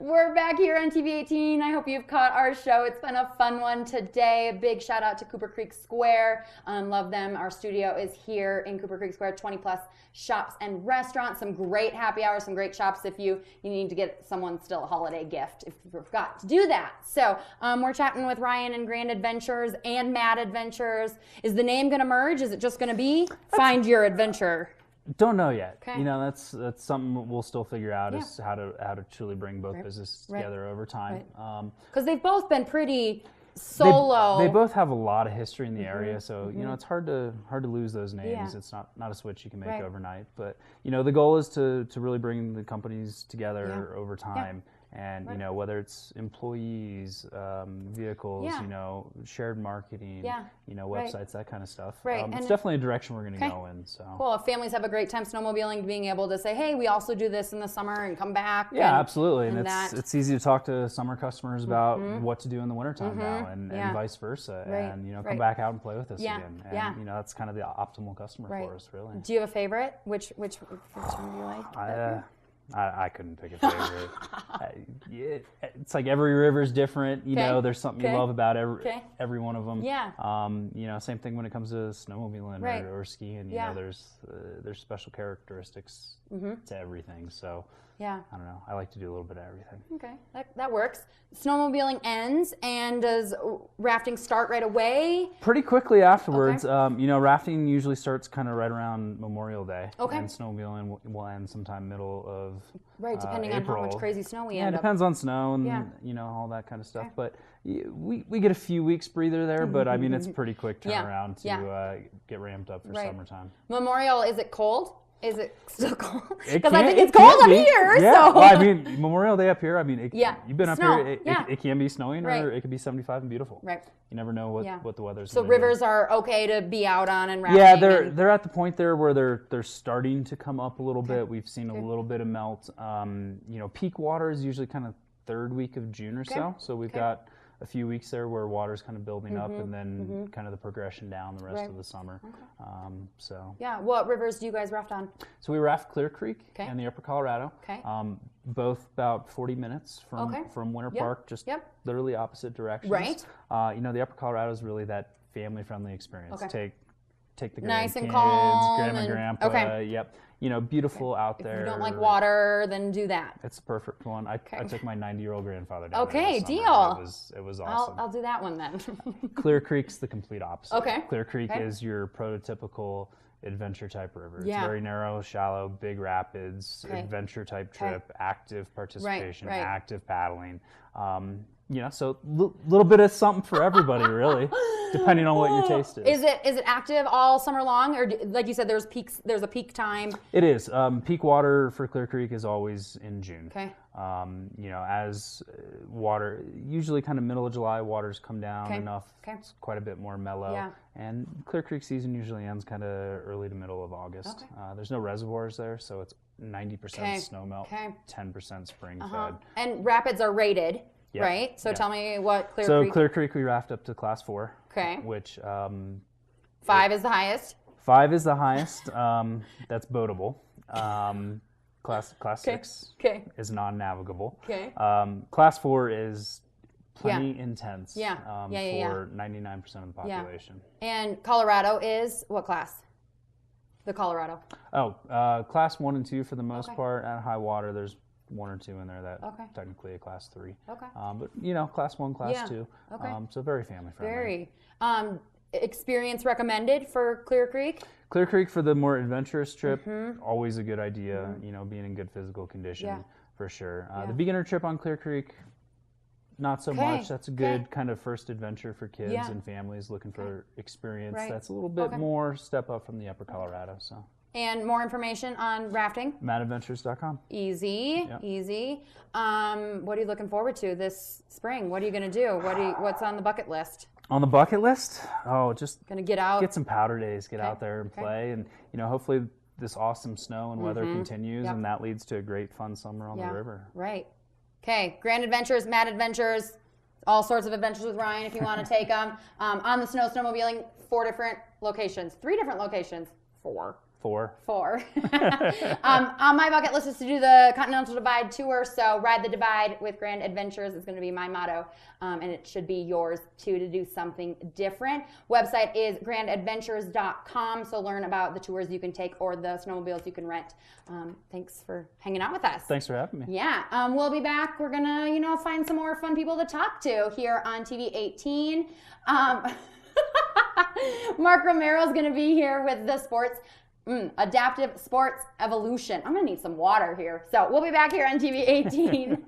We're back here on TV18. I hope you've caught our show. It's been a fun one today. A big shout out to Cooper Creek Square. Love them. Our studio is here in Cooper Creek Square. 20 plus shops and restaurants. Some great happy hours, some great shops if you need to get someone still a holiday gift if you forgot to do that. So we're chatting with Ryan and Grand Adventures and Mad Adventures. Is the name going to merge? Is it just going to be Find Your Adventure? Don't know yet. Okay. You know, that's something we'll still figure out is how to truly bring both businesses together over time. Because they've both been pretty solo. They both have a lot of history in the area, so you know it's hard to lose those names. Yeah. It's not a switch you can make overnight. But you know the goal is to really bring the companies together over time. And you know whether it's employees, vehicles, you know, shared marketing, you know, websites, that kind of stuff. It's definitely a direction we're going to go in. So cool. If families have a great time snowmobiling, being able to say, hey, we also do this in the summer and come back. Yeah, absolutely. And it's easy to talk to summer customers about what to do in the wintertime now, and vice versa. And you know, come back out and play with us again. And you know, that's kind of the optimal customer for us, really. Do you have a favorite? Which one do you like? I couldn't pick a favorite. It's like every river's different. You know, there's something you love about every one of them. Yeah. You know, same thing when it comes to snowmobiling or skiing. You know, there's special characteristics to everything. So I don't know. I like to do a little bit of everything. Okay, that works. Snowmobiling ends, and does rafting start right away? Pretty quickly afterwards. You know, rafting usually starts kind of right around Memorial Day. Okay. And snowmobiling will end sometime middle of depending April. on how much crazy snow we end up. Yeah, it depends on snow and you know all that kind of stuff. But we get a few weeks breather there, but I mean it's pretty quick turnaround to get ramped up for summertime. Memorial, is it cold? Is it still cold? Because I think it's cold up here. Yeah. So. Well, I mean, Memorial Day up here, I mean, you've been Snow. up here, it can be snowing or it could be 75 and beautiful. Right. You never know what the weather's So going to rivers are okay to be out on and rafting? Yeah, they're at the point there where they're starting to come up a little bit. We've seen a little bit of melt. You know, peak water is usually kind of third week of June or so. So we've got a few weeks there where water's kind of building up, and then kind of the progression down the rest of the summer. So what rivers do you guys raft on? So we raft Clear Creek and the Upper Colorado. Both about 40 minutes from Winter Park, just literally opposite directions. Right. You know, the Upper Colorado is really that family-friendly experience. Take the nice and grandkids, calm, grandma and grandpa. You know, beautiful out there. If you don't like water, then do that. It's a perfect one. I took my 90-year-old grandfather down there this summer. Deal. It was awesome. I'll do that one then. Clear Creek's the complete opposite. Okay. Clear Creek is your prototypical adventure type river. It's Yeah. very narrow, shallow, big rapids, adventure type trip, active participation, active paddling. You know, so little bit of something for everybody, really, depending on what your taste is. Is it active all summer long, or like you said, there's a peak time? It is. Peak water for Clear Creek is always in June. Okay. You know, as water, usually kind of middle of July, waters come down enough. It's quite a bit more mellow. Yeah. And Clear Creek season usually ends kind of early to middle of August. There's no reservoirs there, so it's 90% snowmelt, 10% spring fed. And rapids are rated. Yep. Right? So tell me what Clear Creek. Creek... So Clear Creek we raft up to class 4. Okay. Which... 5 is the highest? 5 is the highest. That's boatable. Class 6 is non-navigable. Okay. Class 4 is plenty intense for 99% of the population. And Colorado is what class? The Colorado. Class 1 and 2 for the most part. At high water, there's 1 or 2 in there that technically a class 3. Okay. But you know, class 1, class 2. Okay. So very family friendly. Very. Experience recommended for Clear Creek? Clear Creek for the more adventurous trip, always a good idea. You know, being in good physical condition for sure. The beginner trip on Clear Creek, not so much. That's a good kind of first adventure for kids and families looking for experience. That's a little bit more step up from the Upper Colorado. So. And more information on rafting? MadAdventures.com. Easy, easy. What are you looking forward to this spring? What are you going to do? What's on the bucket list? On the bucket list? Just gonna get out, get some powder days, get out there and play, and you know, hopefully this awesome snow and weather continues, and that leads to a great fun summer on the river. Right. Okay. Grand Adventures, Mad Adventures, all sorts of adventures with Ryan if you want to take them. On the snowmobiling, 4 different locations, 3 different locations, 4. 4. On my bucket list is to do the Continental Divide Tour, so Ride the Divide with Grand Adventures is going to be my motto, and it should be yours too, to do something different. Website is grandadventures.com, so learn about the tours you can take or the snowmobiles you can rent. Thanks for hanging out with us. Thanks for having me. Yeah, we'll be back. We're going to, find some more fun people to talk to here on TV 18. Mark Romero is going to be here with the sports, adaptive sports evolution. I'm going to need some water here. So we'll be back here on TV 18.